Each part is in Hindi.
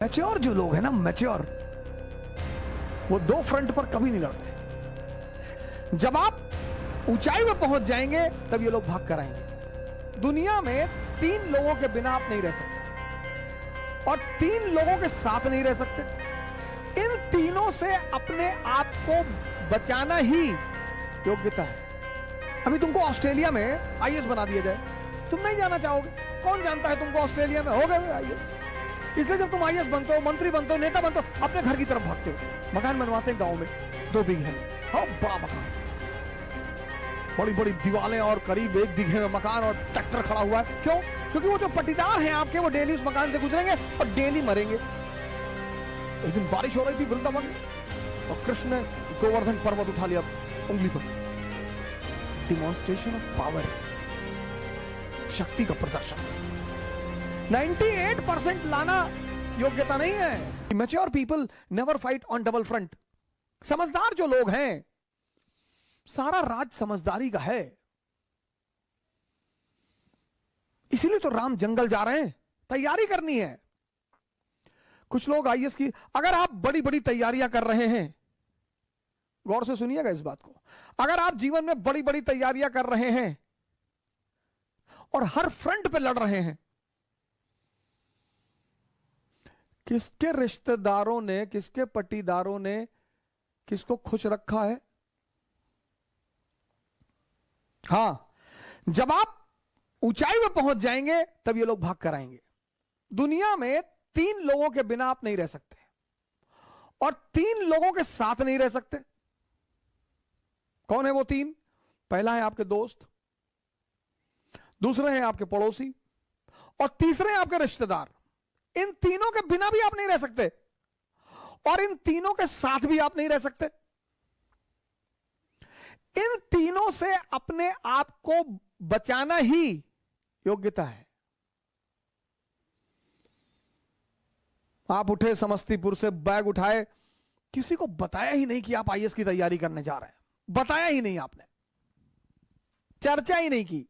मैच्योर जो लोग हैं ना, मैच्योर, वो दो फ्रंट पर कभी नहीं लड़ते। जब आप ऊंचाई में पहुंच जाएंगे तब ये लोग भाग कर आएंगे। दुनिया में 3 लोगों के बिना आप नहीं रह सकते और 3 लोगों के साथ नहीं रह सकते। इन तीनों से अपने आप को बचाना ही योग्यता है। अभी तुमको ऑस्ट्रेलिया में आईएएस बना दिया जाए, तुम नहीं जाना चाहोगे। कौन जानता है तुमको ऑस्ट्रेलिया में हो गए आईएएस। इसलिए जब तुम आईएएस बनते हो, मंत्री बनते हो, नेता बनते हो, अपने घर की तरफ भागते हो। मकान बनवाते हैं गांव में 2 बीघे में, हाँ बड़ा मकान, बड़ी बड़ी दीवारें और करीब 1 बीघे में मकान और ट्रैक्टर खड़ा हुआ है। क्यों? क्योंकि वो जो पट्टीदार हैं आपके, वो डेली उस मकान से गुजरेंगे और डेली मरेंगे। एक दिन बारिश हो रही थी वृंदावन में और कृष्ण ने गोवर्धन पर्वत उठा लिया उंगली पर। डिमॉन्स्ट्रेशन ऑफ पावर, शक्ति का प्रदर्शन। 98% लाना योग्यता नहीं है। Mature people never fight on double front. समझदार जो लोग हैं, सारा राज समझदारी का है। इसीलिए तो राम जंगल जा रहे हैं, तैयारी करनी है। कुछ लोग आईएएस की, अगर आप बड़ी बड़ी तैयारियां कर रहे हैं, गौर से सुनिएगा इस बात को, अगर आप जीवन में बड़ी बड़ी तैयारियां कर रहे हैं और हर फ्रंट पे लड़ रहे हैं, किसके रिश्तेदारों ने, किसके पट्टीदारों ने किसको खुश रखा है? हां, जब आप ऊंचाई में पहुंच जाएंगे तब ये लोग भाग कर आएंगे। दुनिया में 3 लोगों के बिना आप नहीं रह सकते और 3 लोगों के साथ नहीं रह सकते। कौन है वो 3? पहला है आपके दोस्त, दूसरे हैं आपके पड़ोसी और तीसरे हैं आपके रिश्तेदार। इन तीनों के बिना भी आप नहीं रह सकते और इन तीनों के साथ भी आप नहीं रह सकते। इन तीनों से अपने आप को बचाना ही योग्यता है। आप उठे समस्तीपुर से, बैग उठाए, किसी को बताया ही नहीं कि आप आईएएस की तैयारी करने जा रहे हैं। बताया ही नहीं आपने, चर्चा ही नहीं की।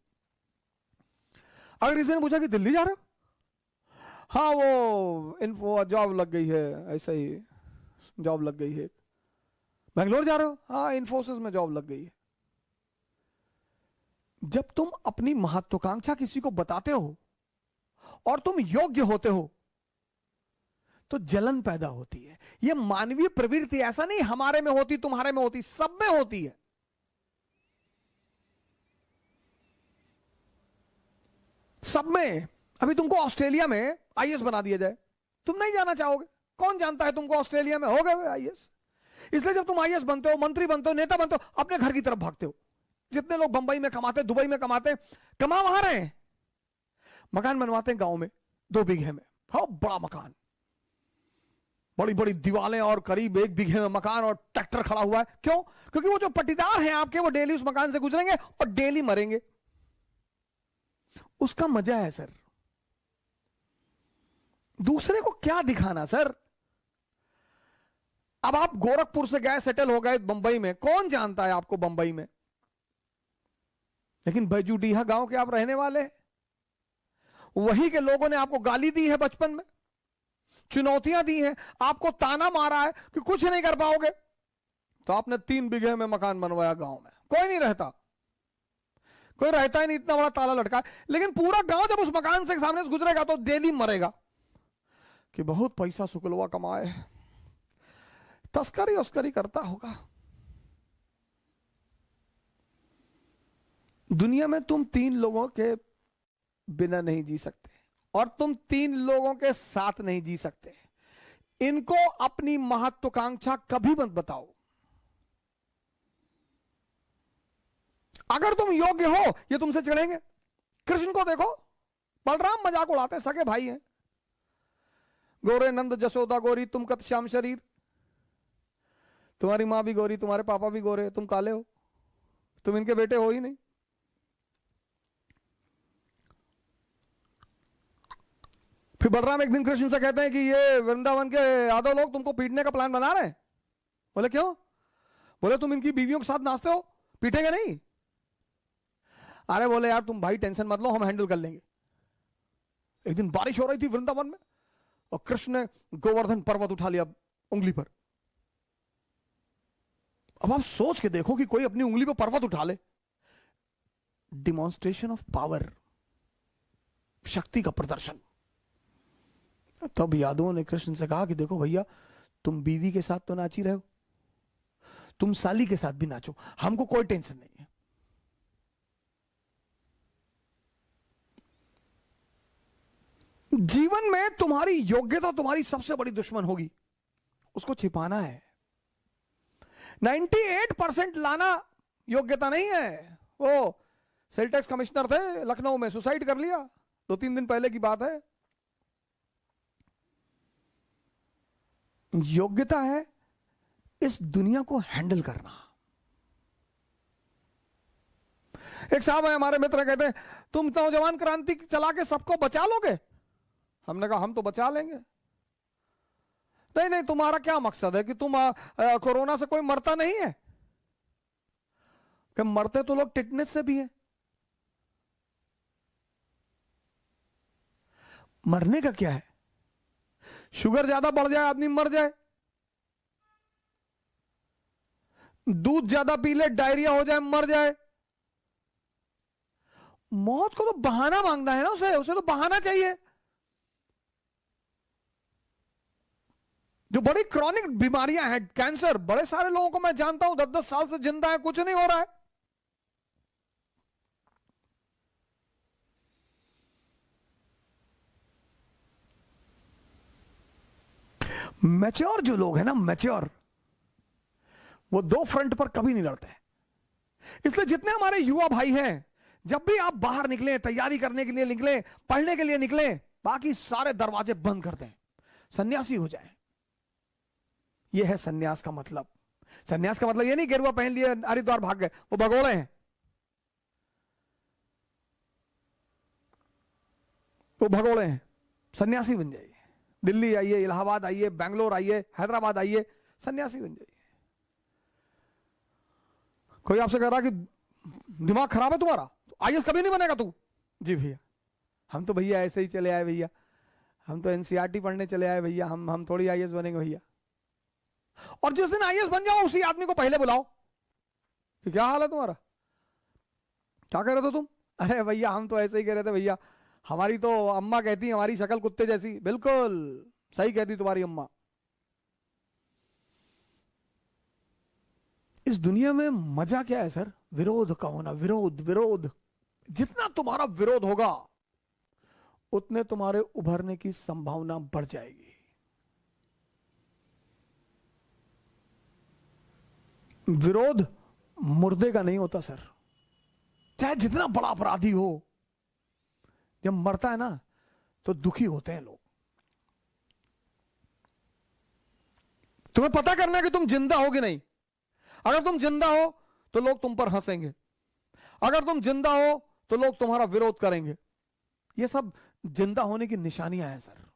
अगर किसी ने पूछा कि दिल्ली जा रहे हो, हाँ वो इन्फो जॉब लग गई है, ऐसा ही जॉब लग गई है। बेंगलोर जा रहे हो, हाँ इन्फोसिस में जॉब लग गई है। जब तुम अपनी महत्वाकांक्षा किसी को बताते हो और तुम योग्य होते हो तो जलन पैदा होती है। यह मानवीय प्रवृत्ति, ऐसा नहीं हमारे में होती, तुम्हारे में होती, सब में होती है। सब में। अभी तुमको ऑस्ट्रेलिया में आईएएस बना दिया जाए, तुम नहीं जाना चाहोगे। कौन जानता है तुमको ऑस्ट्रेलिया में हो गए आईएएस। इसलिए जब तुम आईएएस बनते हो, मंत्री बनते हो, नेता बनते हो, अपने घर की तरफ भागते हो। जितने लोग बंबई में कमाते, दुबई में कमाते, कमा वहां रहे हैं, मकान बनवाते हैं गांव में 2 बीघे में, हाँ बड़ा मकान, बड़ी बड़ी दीवारें और करीब 1 बीघे में मकान और ट्रैक्टर खड़ा हुआ है। क्यों? क्योंकि वो जो पट्टीदार हैं आपके, वो डेली उस मकान से गुजरेंगे और डेली मरेंगे। उसका मजा है सर। दूसरे को क्या दिखाना सर। अब आप गोरखपुर से गए, सेटल हो गए बंबई में, कौन जानता है आपको बंबई में, लेकिन बैजूडीहा गांव के आप रहने वाले हैं। वही के लोगों ने आपको गाली दी है बचपन में, चुनौतियां दी हैं, आपको ताना मारा है कि कुछ नहीं कर पाओगे, तो आपने 3 बीघे में मकान बनवाया गांव में। कोई नहीं रहता, कोई रहता ही नहीं, इतना बड़ा ताला लटका है। लेकिन पूरा गांव जब उस मकान से सामने से गुजरेगा तो डेली मरेगा कि बहुत पैसा सुकलवा कमाए, तस्करी उस्करी करता होगा। दुनिया में तुम 3 लोगों के बिना नहीं जी सकते और तुम 3 लोगों के साथ नहीं जी सकते। इनको अपनी महत्वाकांक्षा कभी मत बताओ। अगर तुम योग्य हो, ये तुमसे चिढ़ेंगे। कृष्ण को देखो, बलराम मजाक उड़ाते, सगे भाई हैं। गोरे नंद जसोदा गोरी, तुम कत श्याम शरीर। तुम्हारी मां भी गोरी, तुम्हारे पापा भी गोरे, तुम काले हो, तुम इनके बेटे हो ही नहीं। फिर बलराम एक दिन कृष्ण से कहते हैं कि ये वृंदावन के यादव लोग तुमको पीटने का प्लान बना रहे हैं। बोले क्यों? बोले तुम इनकी बीवियों के साथ नाचते हो, पीटेंगे नहीं? अरे बोले यार तुम भाई टेंशन मत लो, हम हैंडल कर लेंगे। एक दिन बारिश हो रही थी वृंदावन में और कृष्ण ने गोवर्धन पर्वत उठा लिया उंगली पर। अब आप सोच के देखो कि कोई अपनी उंगली पर पर्वत उठा ले। डिमॉन्स्ट्रेशन ऑफ पावर, शक्ति का प्रदर्शन। तब यादवों ने कृष्ण से कहा कि देखो भैया, तुम बीवी के साथ तो नाच ही रहे हो, तुम साली के साथ भी नाचो, हमको कोई टेंशन नहीं है। जीवन में तुम्हारी योग्यता तुम्हारी सबसे बड़ी दुश्मन होगी, उसको छिपाना है। 98% लाना योग्यता नहीं है। वो सेल टैक्स कमिश्नर थे लखनऊ में, सुसाइड कर लिया 2-3 दिन पहले की बात है। योग्यता है इस दुनिया को हैंडल करना। एक साहब है हमारे मित्र, कहते हैं तुम नौजवान क्रांति चला के सबको बचा लोगे। हमने कहा हम तो बचा लेंगे। नहीं नहीं, तुम्हारा क्या मकसद है कि तुम कोरोना से कोई मरता नहीं है? कि मरते तो लोग टिटनेस से भी हैं। मरने का क्या है? शुगर ज्यादा बढ़ जाए आदमी मर जाए, दूध ज्यादा पी ले डायरिया हो जाए मर जाए। मौत को तो बहाना मांगना है ना, उसे तो बहाना चाहिए। जो बड़ी क्रॉनिक बीमारियां हैं, कैंसर, बड़े सारे लोगों को मैं जानता हूं 10-10 साल से जिंदा है, कुछ नहीं हो रहा है। मैच्योर जो लोग हैं ना, मैच्योर, वो 2 फ्रंट पर कभी नहीं लड़ते। इसलिए जितने हमारे युवा भाई हैं, जब भी आप बाहर निकले, तैयारी करने के लिए निकले, पढ़ने के लिए निकले, बाकी सारे दरवाजे बंद कर दें, सन्यासी हो जाए। यह है सन्यास का मतलब। सन्यास का मतलब यह नहीं गेरुआ पहन लिए हरिद्वार भाग गए, वो भगोड़े हैं, वो भगोड़े हैं। सन्यासी बन जाइए। दिल्ली आइए, इलाहाबाद आइए, बैंगलोर आइए, हैदराबाद आइए, सन्यासी बन जाइए। कोई आपसे कह रहा कि दिमाग खराब है तुम्हारा, आईएएस कभी नहीं बनेगा तू। जी भैया, हम तो भैया ऐसे ही चले आए भैया, हम तो एनसीईआरटी पढ़ने चले आए भैया, हम थोड़ी आईएएस बनेंगे भैया। और जिस दिन आईएएस बन जाओ उसी आदमी को पहले बुलाओ कि क्या हाल है तुम्हारा, क्या कह रहे थे तुम? अरे भैया हम तो ऐसे ही कह रहे थे भैया, हमारी तो अम्मा कहती है हमारी शक्ल कुत्ते जैसी। बिल्कुल सही कहती तुम्हारी अम्मा। इस दुनिया में मजा क्या है सर? विरोध का होना। विरोध विरोध, जितना तुम्हारा विरोध होगा उतने तुम्हारे उभरने की संभावना बढ़ जाएगी। विरोध मुर्दे का नहीं होता सर, चाहे जितना बड़ा अपराधी हो, जब मरता है ना तो दुखी होते हैं लोग। तुम्हें पता करना है कि तुम जिंदा हो कि नहीं। अगर तुम जिंदा हो तो लोग तुम पर हंसेंगे, अगर तुम जिंदा हो तो लोग तुम्हारा विरोध करेंगे। ये सब जिंदा होने की निशानियां हैं सर।